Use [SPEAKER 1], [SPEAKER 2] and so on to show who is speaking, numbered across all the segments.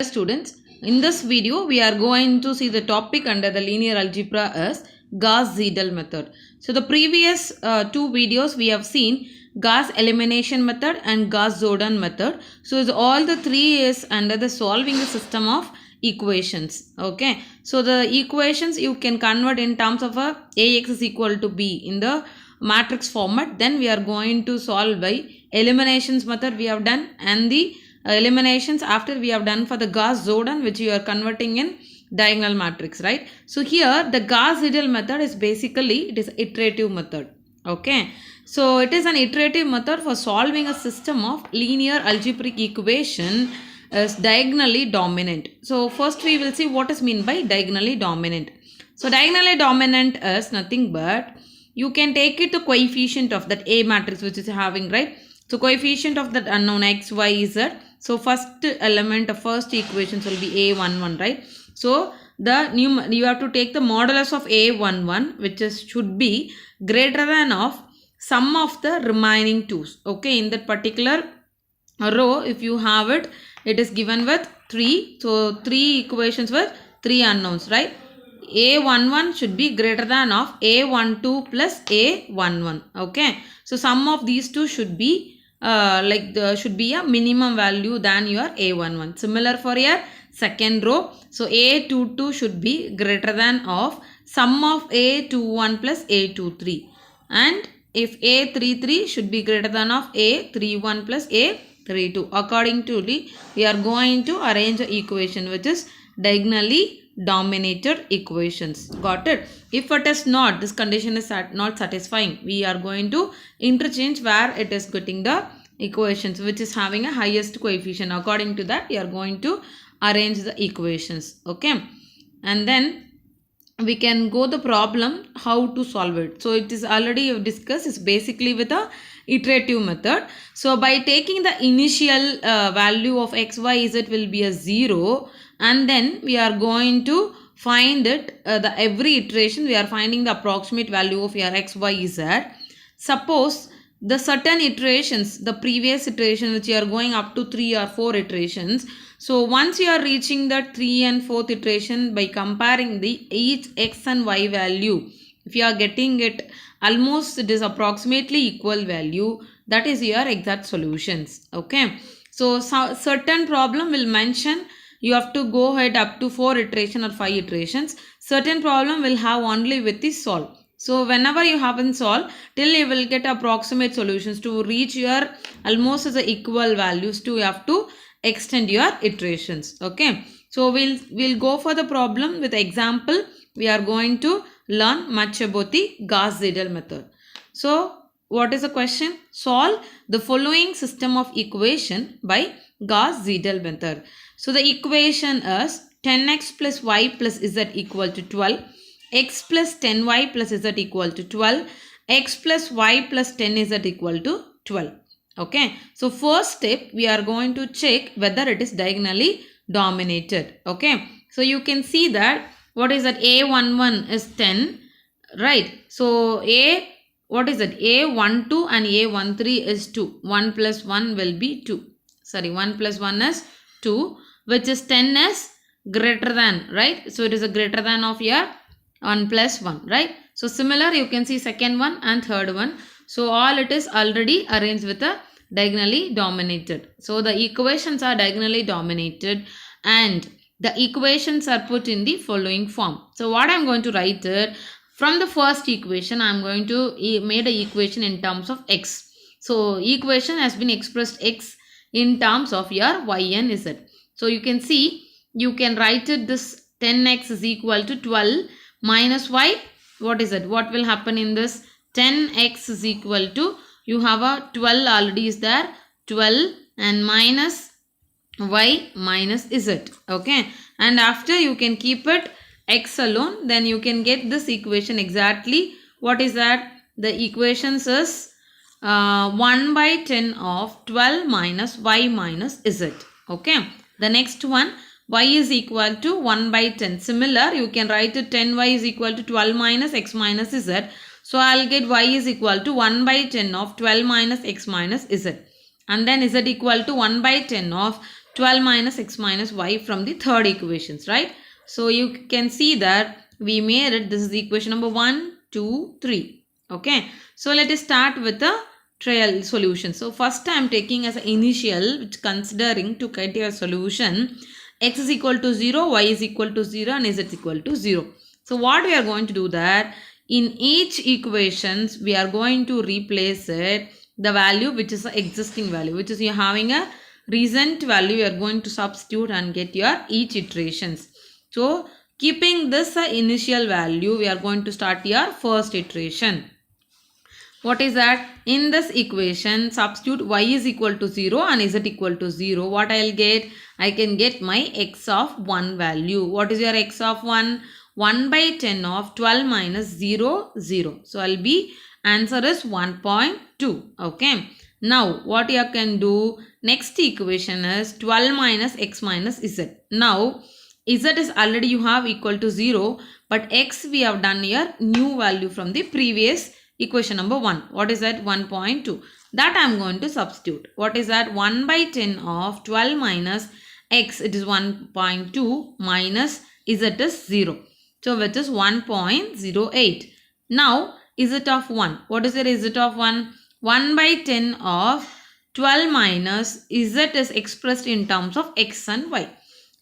[SPEAKER 1] Students, in this video we are going to see the topic under the linear algebra as Gauss-Siedal method. So the previous two videos we have seen Gauss elimination method and Gauss-Jordan method. So all the three is under the solving the system of equations. Okay, so the equations you can convert in terms of a Ax is equal to b in the matrix format. Then we are going to solve by eliminations method we have done, and the eliminations after we have done for the Gauss-Jordan, which you are converting in diagonal matrix, right? So here the Gauss-Siedal method is basically it is iterative method. Okay, so it is an iterative method for solving a system of linear algebraic equation is diagonally dominant. So first we will see what is meant by diagonally dominant. So diagonally dominant is nothing but you can take it the coefficient of that A matrix which is having, right? So coefficient of that unknown x, y, z. So first element of first equations will be A11, right? So the you have to take the modulus of A11, which is should be greater than of sum of the remaining twos. Okay, in that particular row, if you have it, it is given with 3. So 3 equations with 3 unknowns, right? A11 should be greater than of A12 plus A11. Okay, so sum of these two should be should be a minimum value than your A11. Similar for your second row. So A22 should be greater than of sum of A21 plus A23. And if A33 should be greater than of A31 plus A32. Accordingly, we are going to arrange the equation which is diagonally dominated equations. Got it? If it is not, this condition is not satisfying, we are going to interchange where it is getting the equations which is having a highest coefficient. According to that, we are going to arrange the equations. Okay, and then we can go the problem how to solve it. So it is already discussed. It's basically with a iterative method. So by taking the initial value of x, y, z will be a 0, and then we are going to find it the every iteration we are finding the approximate value of your x, y, z. Suppose the certain iterations, the previous iteration which you are going up to 3 or 4 iterations. So once you are reaching the 3 and 4th iteration, by comparing the each x and y value, if you are getting it almost it is approximately equal value, that is your exact solutions. Okay, so certain problem will mention you have to go ahead up to 4 iteration or 5 iterations. Certain problem will have only with the solve. So whenever you haven't solved, till you will get approximate solutions to reach your almost as a equal values to you have to extend your iterations. Okay, so we'll go for the problem with example. We are going to learn much about the Gauss-Siedal method. So what is the question? Solve the following system of equation by Gauss-Siedal method. So the equation is 10x plus y plus z equal to 12, x plus 10y plus z equal to 12, x plus y plus 10z equal to 12. Okay, so first step we are going to check whether it is diagonally dominated. Okay, so you can see that what is that A11 is 10, right? So what is it? A12 and A13 is 2. 1 plus 1 will be 2. Sorry, 1 plus 1 is 2, which is 10 is greater than, right? So it is a greater than of your 1 plus 1, right? So similar you can see second one and third one. So all it is already arranged with a diagonally dominated. So the equations are diagonally dominated and the equations are put in the following form. So what I am going to write it, from the first equation I am going to make an equation in terms of x. So equation has been expressed x in terms of your y and z. So you can see you can write it this 10x is equal to 12 minus y. What is it? What will happen in this? 10x is equal to, you have a 12 already is there, 12 and minus y minus z. Okay, and after you can keep it x alone, then you can get this equation exactly. What is that? The equations is 1 by 10 of 12 minus y minus z. Okay, the next one, y is equal to 1 by 10. Similar, you can write it 10y is equal to 12 minus x minus z. So I'll get y is equal to 1 by 10 of 12 minus x minus z. And then z equal to 1 by 10 of 12 minus x minus y from the third equations, right? So you can see that we made it. This is the equation number 1, 2, 3. Okay. So let us start with the trial solution. So first I am taking as an initial, which considering to get your solution, x is equal to 0, y is equal to 0 and z is equal to 0. So what we are going to do that in each equations we are going to replace it the value which is the existing value, which is you having a recent value, you are going to substitute and get your each iterations. So keeping this initial value, we are going to start your first iteration. What is that? In this equation, substitute y is equal to 0 and z equal to 0. What I will get? I can get my x of 1 value. What is your x of 1? 1 by 10 of 12 minus 0, 0. So, I will be answer is 1.2. Okay. Now, what you can do? Next equation is 12 minus x minus z. Now, z is already you have equal to 0. But x we have done here new value from the previous equation number 1. What is that? 1.2. That I am going to substitute. What is that? 1 by 10 of 12 minus x, it is 1.2 minus z is 0. So which is 1.08. Now z of 1. What is the z of 1? 1 by 10 of 12 minus z is expressed in terms of x and y.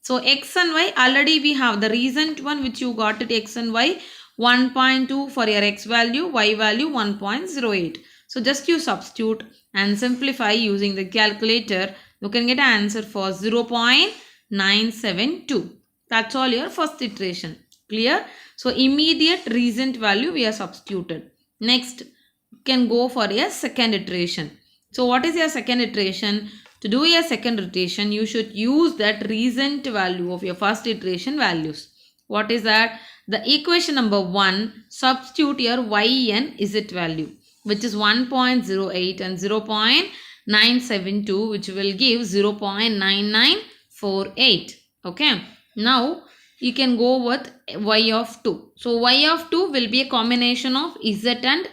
[SPEAKER 1] So x and y already we have the recent one which you got it x and y 1.2 for your x value, y value 1.08. So just you substitute and simplify using the calculator. You can get an answer for 0.972. That's all your first iteration. Clear? So immediate recent value we are substituted. Next, you can go for a second iteration. So what is your second iteration? To do your second iteration, you should use that recent value of your first iteration values. What is that? The equation number 1, substitute your y and z value, which is 1.08 and 0.972, which will give 0.9948. Okay. Now, you can go with y of 2. So, y of 2 will be a combination of z and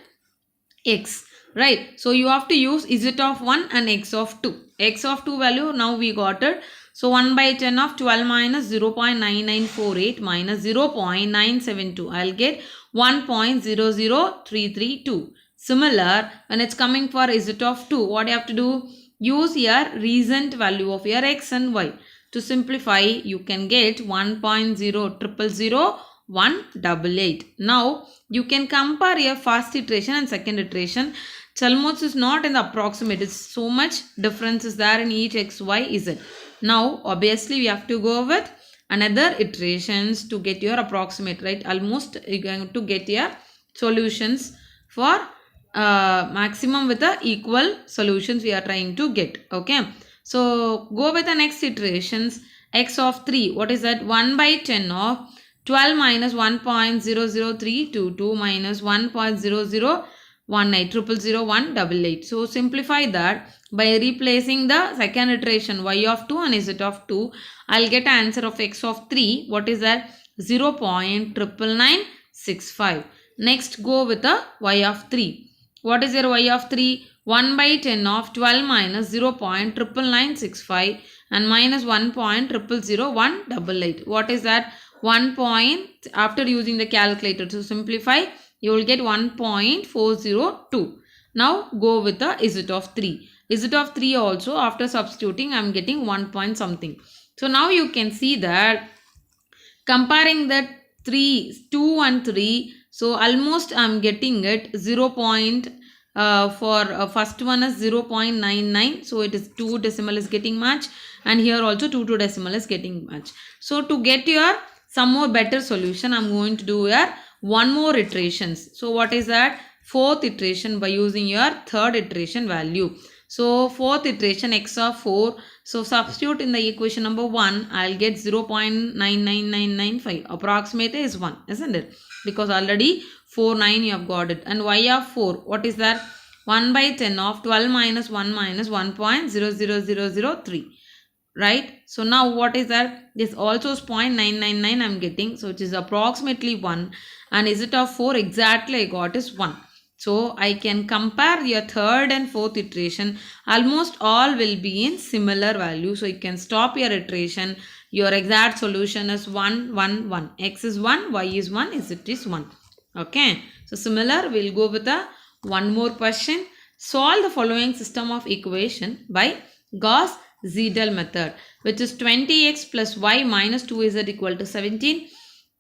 [SPEAKER 1] x. Right. So, you have to use z of 1 and x of 2. X of 2 value, now we got it. So 1 by 10 of 12 minus 0.9948 minus 0.972. I'll get 1.00332. Similar, when it's coming for z of 2, what you have to do? Use your recent value of your x and y. To simplify, you can get 1.0000188. Now, you can compare your first iteration and second iteration. Almost is not in the approximate. It's so much difference is there in each x, y, z. Now, obviously, we have to go with another iterations to get your approximate, right? Almost you're going to get your solutions for maximum with the equal solutions we are trying to get. Okay. So, go with the next iterations. X of 3. What is that? 1 by 10 of 12 minus 1.00322 minus 1.0018 0000188. So simplify that by replacing the second iteration y of 2 and z of 2. I'll get an answer of x of 3. What is that? 0.99965. Next, go with the y of 3. What is your y of 3? 1 by 10 of 12 minus 0.99965 and minus 1.000188. What is that? 1 point after using the calculator to simplify, you will get 1.402. Now go with the z of 3. Z of 3 also after substituting I am getting 1 point something. So now you can see that comparing that 2 and 3. So almost I am getting it 0. For first one is 0.99. So it is 2 decimal is getting match. And here also 2 decimal is getting match. So to get your some more better solution, I am going to do here one more iterations. So what is that? Fourth iteration by using your third iteration value. So fourth iteration x of 4. So substitute in the equation number 1. I'll get 0.99995. Approximate is 1, isn't it? Because already 9 you have got it. And y of 4. What is that? 1 by 10 of 12 minus 1 minus 1.00003. Right? So now what is that? This also is 0.999 I'm getting. So it is approximately 1. And z of 4 exactly I got is 1. So I can compare your third and fourth iteration. Almost all will be in similar value. So you can stop your iteration. Your exact solution is 1, 1, 1. X is 1, Y is 1, Z is 1. Okay. So similar, we'll go with a one more question. Solve the following system of equation by Gauss Siedal method, which is 20x plus y minus 2z equal to 17.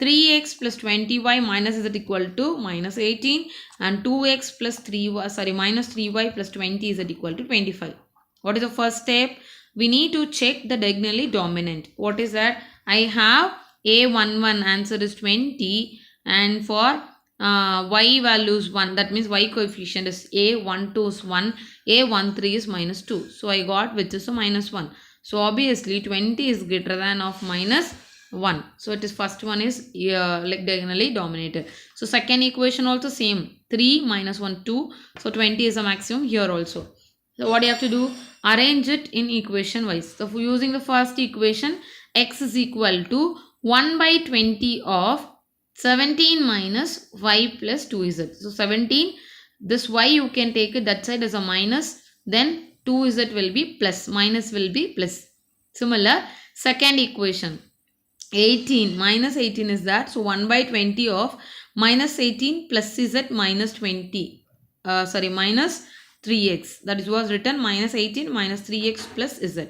[SPEAKER 1] 3x plus 20y minus z equal to minus 18, and 2x plus 3y, minus 3y plus 20 is equal to 25. What is the first step? We need to check the diagonally dominant. What is that? I have A11 answer is 20, and for y value is 1. That means y coefficient is A12 is 1, A13 is minus 2. So I got which is a minus 1. So obviously 20 is greater than of minus 1. So it is first one is like diagonally dominated. So second equation also same. 3 minus 1 2. So 20 is a maximum here also. So what you have to do? Arrange it in equation wise. So for using the first equation, x is equal to 1 by 20 of 17 minus y plus 2z. So 17, this y you can take it that side as a minus, then 2z will be plus, minus will be plus. Similar, second equation, 18 minus 18 is that. So 1 by 20 of minus 18 plus z minus 20. Minus 3x. That is was written minus 18 minus 3x plus z.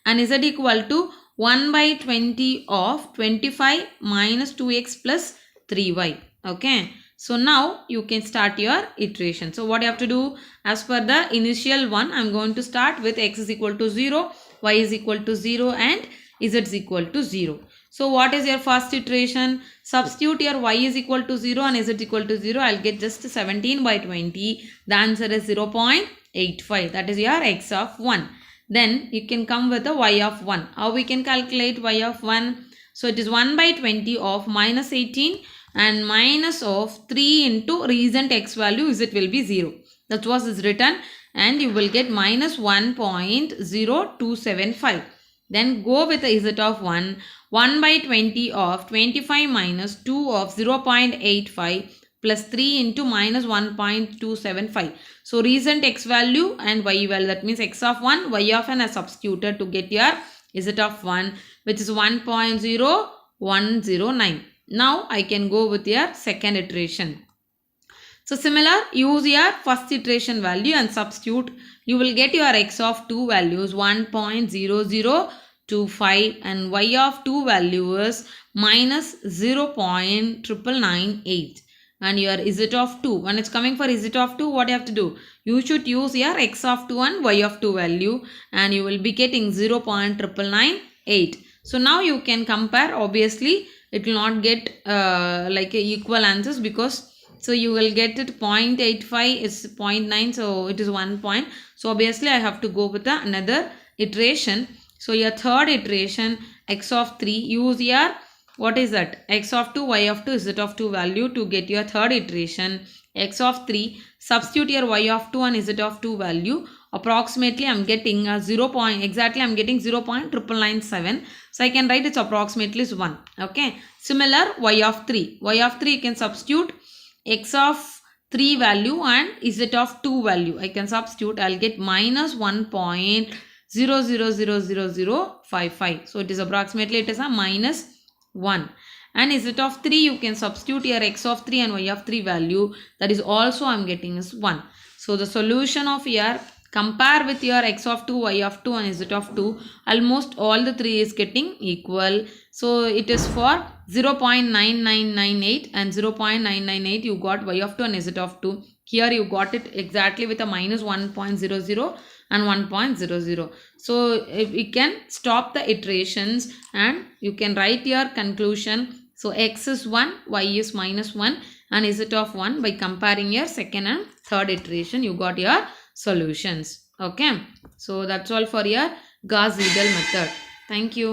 [SPEAKER 1] And z equal to 1 by 20 of 25 minus 2x plus 3y. Okay. So now you can start your iteration. So what you have to do? As per the initial one, I am going to start with x is equal to 0, y is equal to 0 and z is equal to 0. So what is your first iteration? Substitute your y is equal to 0 and z is equal to 0. I'll get just 17 by 20. The answer is 0.85. That is your x of 1. Then you can come with the y of 1. How we can calculate y of 1? So it is 1 by 20 of minus 18 and minus of 3 into recent x value z will be 0. That was is written, and you will get minus 1.0275. Then go with the z of 1. 1 by 20 of 25 minus 2 of 0.85 plus 3 into minus 1.275. So recent x value and y value, that means x of 1, y of n are substituted to get your z of 1, which is 1.0109. Now I can go with your second iteration. So similar, use your first iteration value and substitute. You will get your x of 2 values 1.0025 and y of 2 value is minus 0.9998. And your z of 2, when it's coming for z of 2, what you have to do? You should use your x of 2 and y of 2 value, and you will be getting 0.9998. So now you can compare. Obviously it will not get like equal answers, because so you will get it 0.85 is 0.9, so it is 1 point. So obviously I have to go with another iteration. So your third iteration, x of 3, use your what is that? X of 2, y of 2, z of 2 value to get your third iteration. X of 3, substitute your y of 2 and z of 2 value. Approximately I am getting exactly I am getting 0.997. So I can write it's approximately is 1. Okay. Similar, y of 3. Y of 3 you can substitute x of 3 value and z of 2 value. I can substitute. I'll get minus 1.000055. So it is approximately it is a minus 1. And z of 3 you can substitute your x of 3 and y of 3 value. That is also I am getting is 1. So the solution of your compare with your x of 2, y of 2 and z of 2. Almost all the 3 is getting equal. So it is for 0.9998 and 0.998 you got y of 2 and z of 2. Here you got it exactly with a minus 1.00 and 1.00. So we can stop the iterations and you can write your conclusion. So x is 1, y is minus 1 and z of 1. By comparing your second and third iteration, you got your solutions. Okay. So that's all for your Gauss-Seidel method. Thank you.